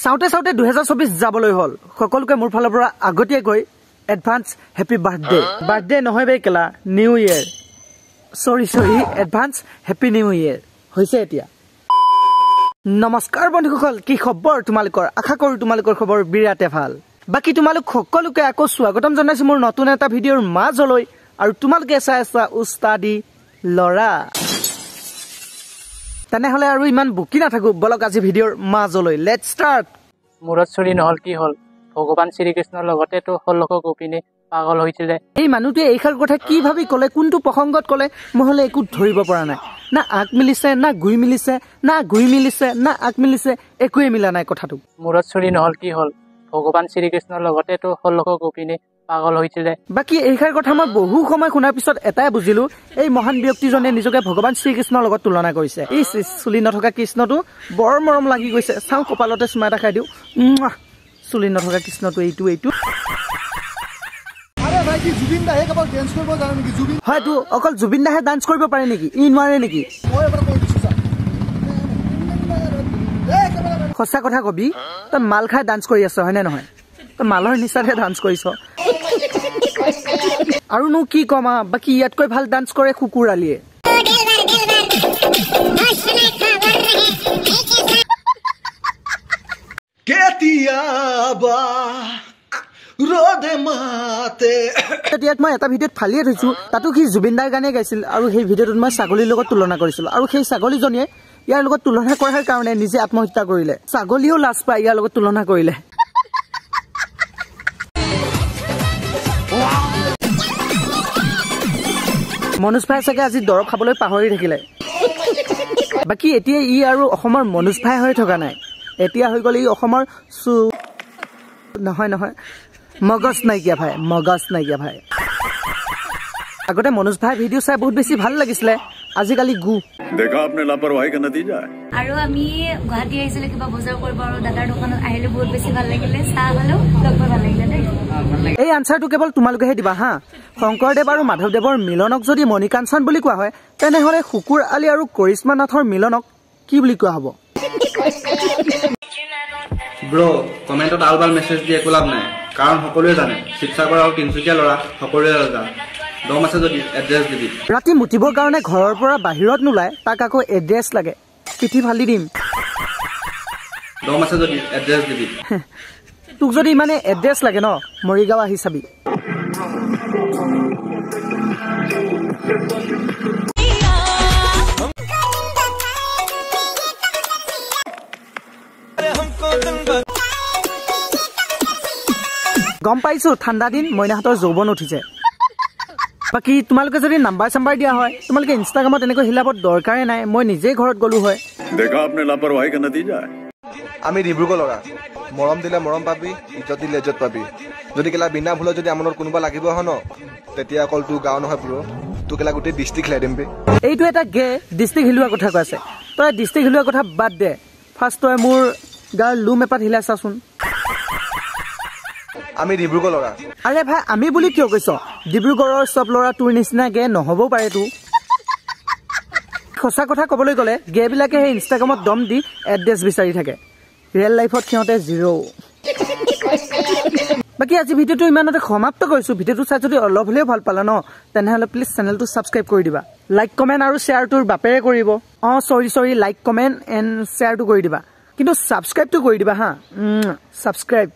চাওঁতে চাওঁতে 2024 যাবলৈ হ'ল সকলোকে মোৰ ফালৰ পৰা আগতীয়াকৈ এডভান্স হেপী বাৰ্থডে বাৰ্থডে নহয় বে কেলা নিউ ইয়েৰ সৰি এডভান্স হেপী নিউ ইয়েৰ হৈছে এতিয়া নমস্কাৰ বন্ধুসকল কি খবৰ তোমালোকৰ আশা কৰোঁ তোমালোকৰ খবৰ বিৰাটে ভাল বাকি তোমালোক সকলোকে আকৌ স্বাগতম জনাইছো মোৰ নতুন এটা ভিডিঅ'ৰ মাজলৈ আৰু তোমালোকে চাই আছা উস্তাদি লৰা তেনেহলে আৰু ইমান বুকি নাথাকো বলক আজি ভিডিঅ'ৰ মাজলৈ লেটস ষ্টাৰ্ট মুৰত চুৰি নহল কি হল ভগৱান শ্ৰীকৃষ্ণৰ লগতে তো হলক গোপিনী পাগল হৈছিল এই মানুহটোৱে এইখাৰ কথা কি ভাবি কলে কোনটো প্ৰসংগত কলে মহলে একো ধৰিব পৰা নাই না আক মিলিছে না গুই মিলিছে না গুই মিলিছে না আক মিলিছে একোৱে মিলা নাই কথাটো মুৰত চুৰি নহল কি হল ভগৱান শ্ৰীকৃষ্ণৰ লগতে তো হলক গোপিনী পাগল হৈছিল বাকি এইখাৰ কথা মই বহু সময় শুনাৰ পিছত এটাই বুজিলো এই মহান ব্যক্তিজনে নিজকে ভগৱান শ্ৰীকৃষ্ণৰ লগত তুলনা কৰিছে এই চুলি নথকা কৃষ্ণটো বৰ মৰম লাগি গৈছে চাও কপালতে চুমা এটা খাই দিও চুলি নথকা কৃষ্ণটো এইটো আরে ভাই কি জুবিন দাহে কেবল ডান্স কৰিব জানে নেকি জুবিন হয়তো অকল জুবিন দাহে ডান্স কৰিব পাৰে নেকি ই নোৱাৰে নেকি মই এবাৰ কৈ দিছো স্যাৰ সঁচা কথা কবি তই মাল খাই ডান্স কৰি আছ হয়নে নহয় তই মালৰ নিচাৰে ডান্স কৰিছ আৰু নো কি কমা বাকি ইয়াতকৈ ভাল ডান্স কৰে কুকুৰালিয়ে কেতিয়াবা ৰদে মাতে এতিয়াত মই এটা ভিডিঅ'ত ফালিয়ে থৈছো তাতো কি জুবিন দাৰ গানে গাইছিল আৰু সেই ভিডিঅ'টোত মই ছাগলীৰ লগত তুলনা কৰিছিলো আৰু সেই ছাগলীজনীয়ে ইয়াৰ লগত তুলনা কৰাৰ কাৰণে নিজে আত্মহত্যা কৰিলে ছাগলীও লাজ পায় ইয়াৰ লগত তুলনা কৰিলে মনোজ ভাই চাগে আজি দৰৱ খাবলৈ পাহৰি থাকিলে বাকি এতিয়া ই আৰু অসমৰ মনোজ ভাই হৈ থকা নাই এতিয়া হৈ গ'লে ই অসমৰ নহয় মগজ নাইকিয়া ভাই আগতে মনোজ ভাই ভিডিঅ' চাই বহুত বেছি ভাল লাগিছিলে আজিকালি গু দেখা আপনি লাপৰৱাহী কা নতিজা আৰু আমি গুৱাহাটী আহিছিলে কিবা বজাৰ কৰিব আৰু দাদাৰ দোকানত আহিলে বহুত বেছি ভাল লাগিলে চাহ হলো লগ পাই ভাল লাগিলে দেই এই আনসাৰটো কেৱল তোমালোকেহে দিবা হা শংকৰদেৱ আৰু মাধৱদেৱৰ মিলনক যদি মণিকাঞ্চন বুলি কোৱা হয় তেনেহলে শুকুৰ আলী আৰু কৰিশ্মা নাথৰ মিলনক কি বুলি কোৱা হ'ব ব্ৰ কমেন্টত আলবাল মেছেজ দিয়ে একো লাভ নাই কাৰণ সকলোৱে জানে শিৱসাগৰ আৰু তিনচুকীয়া ল'ৰা সকলোৱে জানে দম আছে যদি এড্ৰেছ দিবি ৰাতি মুতিবৰ কাৰণে ঘৰৰ পৰা বাহিৰত নোলাই তাক আকৌ এড্ৰেছ লাগে পিঠি ফালি দিম দম আছে যদি এড্ৰেছ দিবি তোক যদি ইমানে এড্ৰেছ লাগে ন মৰিগাঁও আহি চাবি গম পাইছো ঠাণ্ডা দিন মইনাহঁতৰ যৌৱন উঠিছে বাকি তোমালোকে যদি নাম্বাৰ চাম্বাৰ দিয়া হয় তোমালোকে ইনষ্টাগ্ৰামত এনেকৈ হিলাব দৰকাৰে নাই মই নিজেই ঘৰত গলো হয় দেখা আপনি লাপৰৱাহী কা নতিজা আমি ডিব্ৰুগড় লগা মৰম দিলে মৰম পাবি ইজ্জত দিলে ইজ্জত পাবি যদি কেলা বিনা ভুলত যদি আমাৰ কোনোবা লাগিব হয় ন তেতিয়া অকল তোৰ গাঁও নহয় ব্ৰ তোৰ কেলা গোটেই ডিষ্ট্ৰিক্ট খেলাই দিম বে এইটো এটা গে ডিষ্ট্ৰিক্ট হিলোৱা কথা কৈ আছে তই ডিষ্ট্ৰিক্ট হিলোৱা কথা বাদ দে ফাৰ্ষ্ট তই মোৰ গাৰ লুম এপাত হিলাই চাচোন আমি ডিব্ৰুগড় লগা আৰে ভাই আমি বুলি কিয় কৈছ ডিব্ৰুগড়ৰ চব ল'ৰা তোৰ নিচিনা গে নহ'বও পাৰে তো সঁচা কথা ক'বলৈ গ'লে গে বিলাকে সেই ইনষ্টাগ্ৰামত দম দি এড্ৰেছ বিচাৰি থাকে ৰিয়েল লাইফত সিহঁতে জিৰ' বাকী আজি ভিডিঅ'টো ইমানতে সমাপ্ত কৰিছো ভিডিঅ'টো চাই যদি অলপ হ'লেও ভাল পালা ন তেনেহ'লে প্লিজ চেনেলটো ছাবস্ক্ৰাইব কৰি দিবা লাইক কমেণ্ট আৰু শ্বেয়াৰটোৰ বাপেৰে কৰিব চৰি লাইক কমেণ্ট এণ্ড শ্বেয়াৰটো কৰি দিবা কিন্তু ছাবস্ক্ৰাইবটো কৰি দিবা হা ছাবস্ক্ৰাইব